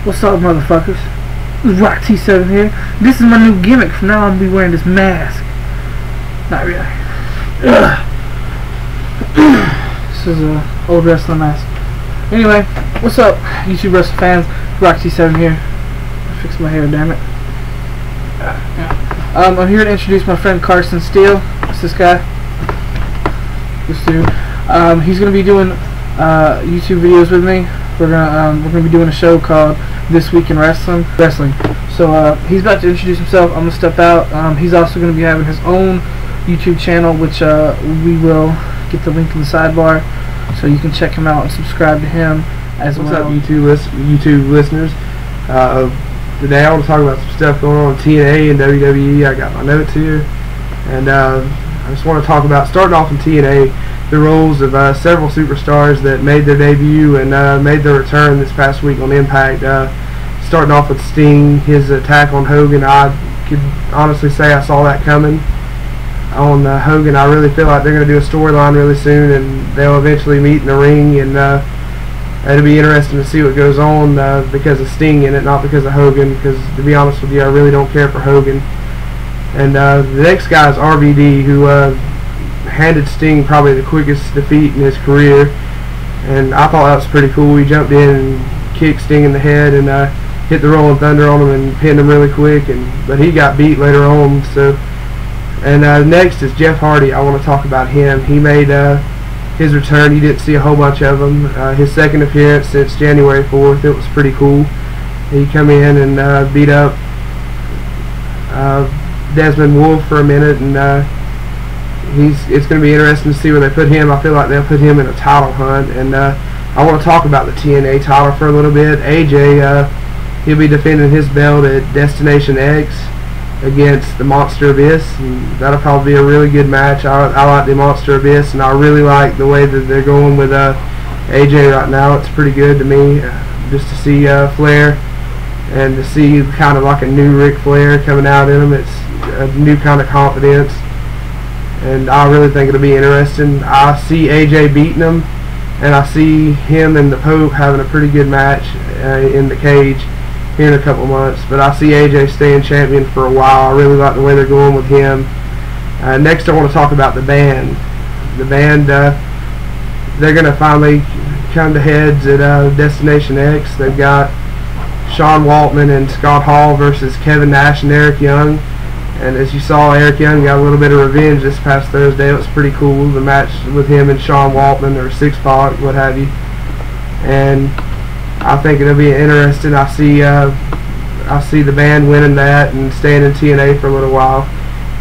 What's up, motherfuckers? It's Rock T7 here. This is my new gimmick. From now on, I'm gonna be wearing this mask. Not really. This is an old wrestling mask. Anyway, what's up, YouTube wrestling fans? Rock T7 here. Fix my hair, damn it. I'm here to introduce my friend Carson Steel. What's this guy? This dude. He's gonna be doing YouTube videos with me. We're gonna be doing a show called This Week in Wrestling. So he's about to introduce himself. I'm gonna step out. He's also gonna be having his own YouTube channel, which we will get the link in the sidebar, so you can check him out and subscribe to him as well. What's up, YouTube listeners? Today I want to talk about some stuff going on in TNA and WWE. I got my notes here, and I just want to talk about, starting off in TNA, the roles of several superstars that made their debut and made their return this past week on Impact. Starting off with Sting, his attack on Hogan. I could honestly say I saw that coming. On Hogan, I really feel like they're going to do a storyline really soon, and they'll eventually meet in the ring, and it'll be interesting to see what goes on because of Sting in it, not because of Hogan, because to be honest with you, I really don't care for Hogan. And the next guy is RVD, who handed Sting probably the quickest defeat in his career, and I thought that was pretty cool. He jumped in and kicked Sting in the head and hit the Rolling Thunder on him and pinned him really quick, but he got beat later on. So, and next is Jeff Hardy. I want to talk about him. He made his return. You didn't see a whole bunch of him. His second appearance since January 4th. It was pretty cool. He come in and beat up Desmond Wolfe for a minute, and it's going to be interesting to see where they put him. I feel like they'll put him in a title hunt, and I want to talk about the TNA title for a little bit. AJ, he'll be defending his belt at Destination X against the Monster Abyss, and that'll probably be a really good match. I like the Monster Abyss, and I really like the way that they're going with AJ right now. It's pretty good to me, just to see Flair and to see kind of like a new Ric Flair coming out in him. It's a new kind of confidence, and I really think it'll be interesting. I see AJ beating him, and I see him and the Pope having a pretty good match in the cage here in a couple months, but I see AJ staying champion for a while. I really like the way they're going with him. Next I want to talk about the band. The band, they're going to finally come to heads at Destination X. They've got Sean Waltman and Scott Hall versus Kevin Nash and Eric Young, and as you saw, Eric Young got a little bit of revenge this past Thursday. It was pretty cool, the match with him and Sean Waltman, or Six Pac, what have you, and I think it'll be interesting. I see the band winning that and staying in TNA for a little while,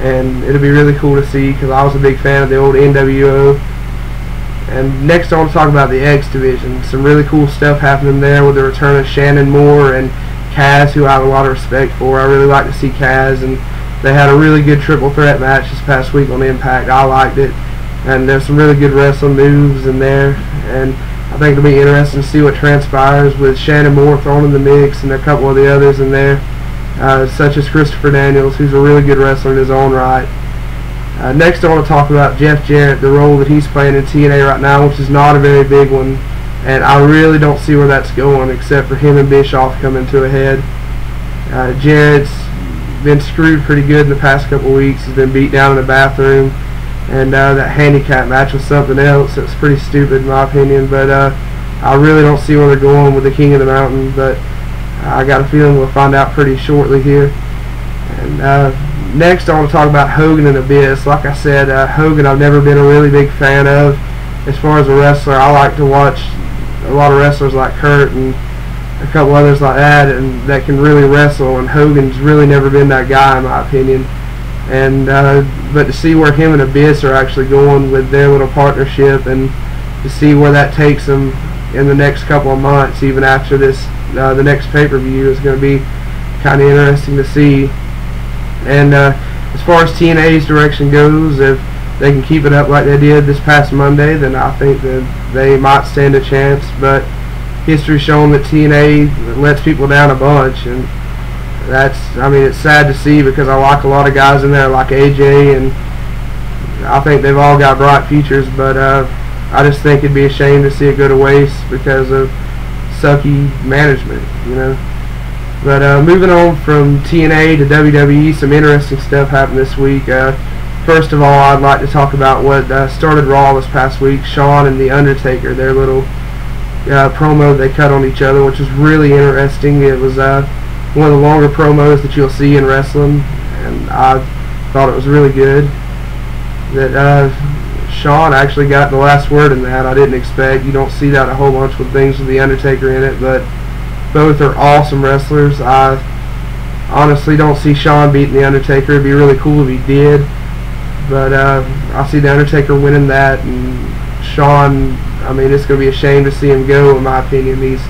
and it'll be really cool to see, because I was a big fan of the old NWO. And next I want to talk about the X division. Some really cool stuff happening there with the return of Shannon Moore and Kaz, who I have a lot of respect for. I really like to see Kaz, and they had a really good triple threat match this past week on Impact. I liked it, and there's some really good wrestling moves in there, and I think it'll be interesting to see what transpires with Shannon Moore thrown in the mix and a couple of the others in there, such as Christopher Daniels, who's a really good wrestler in his own right. Next I want to talk about Jeff Jarrett, the role that he's playing in TNA right now, which is not a very big one, and I really don't see where that's going except for him and Bischoff coming to a head. Jarrett's been screwed pretty good in the past couple of weeks. He's been beat down in the bathroom, and that handicap match was something else. It was pretty stupid in my opinion, but I really don't see where they're going with the King of the Mountain, but I got a feeling we'll find out pretty shortly here. And next I want to talk about Hogan and Abyss. Like I said, Hogan I've never been a really big fan of. As far as a wrestler, I like to watch a lot of wrestlers like Kurt and a couple others like that, and that can really wrestle, and Hogan's really never been that guy in my opinion. And but to see where him and Abyss are actually going with their little partnership, and to see where that takes them in the next couple of months, even after this the next pay-per-view, is going to be kind of interesting to see. And as far as TNA's direction goes, if they can keep it up like they did this past Monday, then I think that they might stand a chance. But history's shown that TNA lets people down a bunch, and I mean, it's sad to see, because I like a lot of guys in there like AJ, and I think they've all got bright futures, but I just think it'd be a shame to see it go to waste because of sucky management, you know. But moving on from TNA to WWE, some interesting stuff happened this week. First of all, I'd like to talk about what started Raw this past week. Shawn and The Undertaker, their little promo they cut on each other, which was really interesting. It was one of the longer promos that you'll see in wrestling, and I thought it was really good. That Shawn actually got the last word in that. I didn't expect. You don't see that a whole bunch with things with The Undertaker in it, but both are awesome wrestlers. I honestly don't see Shawn beating The Undertaker. It'd be really cool if he did, but I see The Undertaker winning that, and Shawn, I mean, it's going to be a shame to see him go, in my opinion. He's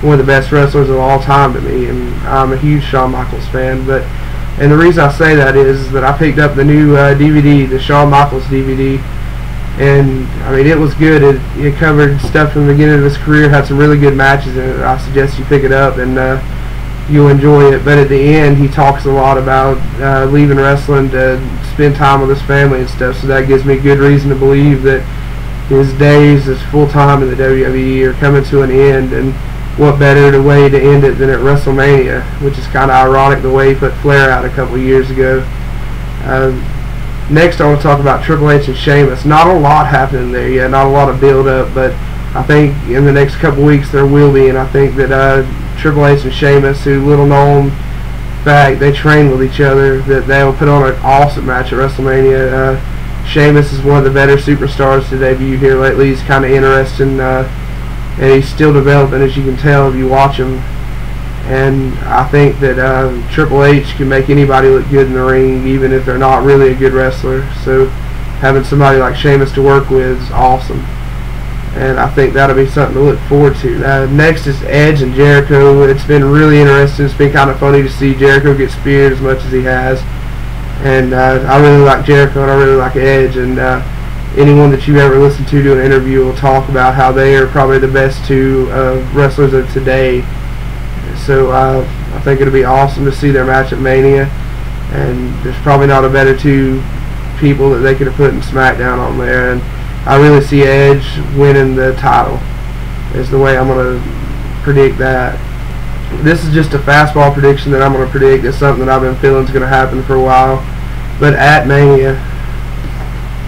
one of the best wrestlers of all time to me, and I'm a huge Shawn Michaels fan. And the reason I say that is that I picked up the new DVD, the Shawn Michaels DVD, and I mean, it was good. It covered stuff from the beginning of his career, had some really good matches in it. I suggest you pick it up, and you'll enjoy it. But at the end, he talks a lot about leaving wrestling to spend time with his family and stuff, so that gives me good reason to believe that his days as full-time in the WWE are coming to an end, and what better way to end it than at WrestleMania, which is kind of ironic the way he put Flair out a couple of years ago. Next, I want to talk about Triple H and Sheamus. Not a lot happening there yet, not a lot of build-up, but I think in the next couple of weeks there will be, and I think that Triple H and Sheamus, who little known fact, they train with each other, that they'll put on an awesome match at WrestleMania. Sheamus is one of the better superstars to debut here lately. He's kind of interesting, and he's still developing, as you can tell if you watch him. And I think that Triple H can make anybody look good in the ring, even if they're not really a good wrestler. So having somebody like Sheamus to work with is awesome, and I think that'll be something to look forward to. Next is Edge and Jericho. It's been really interesting. It's been kind of funny to see Jericho get speared as much as he has, and I really like Jericho and I really like Edge, and anyone that you ever listen to do an interview will talk about how they are probably the best two wrestlers of today. So I think it'll be awesome to see their match at Mania, and there's probably not a better two people that they could have put in SmackDown on there, and I really see Edge winning the title is the way I'm going to predict that. This is just a fastball prediction that I'm going to predict. It's something that I've been feeling is going to happen for a while, but at Mania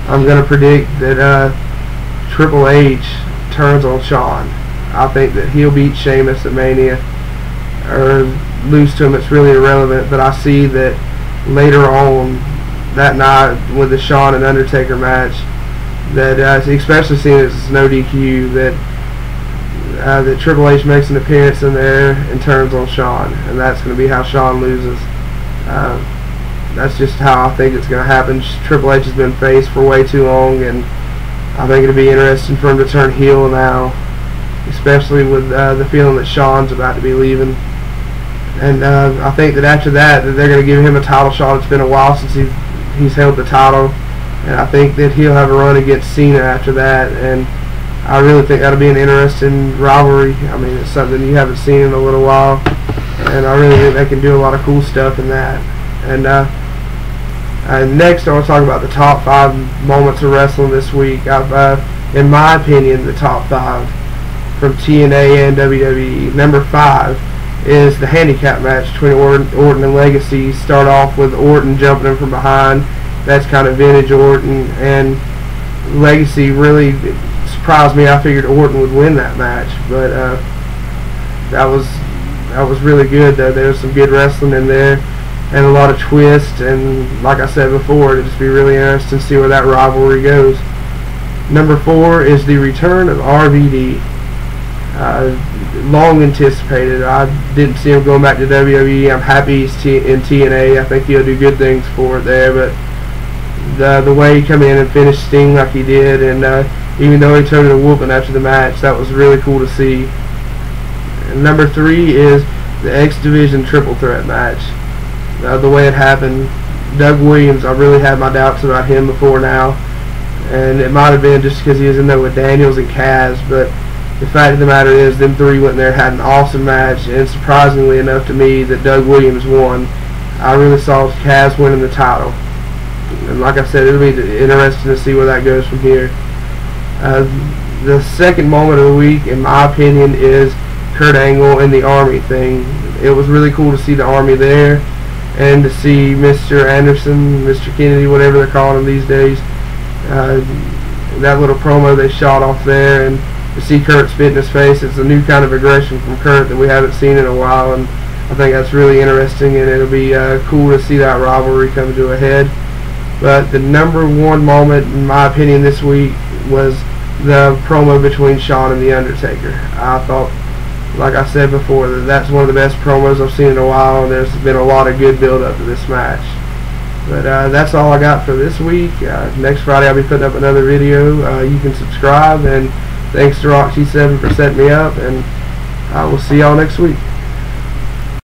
I'm going to predict that Triple H turns on Shawn. I think that he'll beat Sheamus at Mania, or lose to him. It's really irrelevant, but I see that later on that night with the Shawn and Undertaker match, that especially seeing it's no DQ, that Triple H makes an appearance in there and turns on Shawn, and that's going to be how Shawn loses. That's just how I think it's going to happen. Triple H has been face for way too long, and I think it'll be interesting for him to turn heel now, especially with the feeling that Shawn's about to be leaving. And I think that after that they're going to give him a title shot. It's been a while since he's held the title, and I think that he'll have a run against Cena after that, and I really think that'll be an interesting rivalry. I mean, it's something you haven't seen in a little while, and I really think they can do a lot of cool stuff in that. And next I want to talk about the top 5 moments of wrestling this week. In my opinion, the top 5 from TNA and WWE. Number 5 is the handicap match between Orton and Legacy. Start off with Orton jumping him from behind. That's kind of vintage Orton, and Legacy really surprised me. I figured Orton would win that match, but that was really good. There was some good wrestling in there, and a lot of twists, and like I said before, it'll just be really interesting to see where that rivalry goes. Number 4 is the return of RVD. Long anticipated. I didn't see him going back to WWE. I'm happy he's in TNA. I think he'll do good things for it there, but the way he come in and finished Sting like he did, and even though he took a whooping after the match, that was really cool to see. And number 3 is the X Division triple threat match. The way it happened, Doug Williams, I really had my doubts about him before now, and it might have been just because he was in there with Daniels and Kaz, but the fact of the matter is, them 3 went there, had an awesome match, and surprisingly enough to me that Doug Williams won. I really saw Kaz winning the title, and like I said, it'll be interesting to see where that goes from here. The second moment of the week, in my opinion, is Kurt Angle and the Army thing. It was really cool to see the Army there, and to see Mr. Anderson, Mr. Kennedy, whatever they're calling him these days. That little promo they shot off there, and to see Kurt spit in his face, it's a new kind of aggression from Kurt that we haven't seen in a while, and I think that's really interesting, and it'll be cool to see that rivalry come to a head. But the number one moment, in my opinion, this week was the promo between Shawn and The Undertaker. I thought, like I said before, that's one of the best promos I've seen in a while, and there's been a lot of good build-up to this match. But that's all I got for this week. Next Friday I'll be putting up another video. You can subscribe, and thanks to Roxy7 for setting me up, and I will see y'all next week.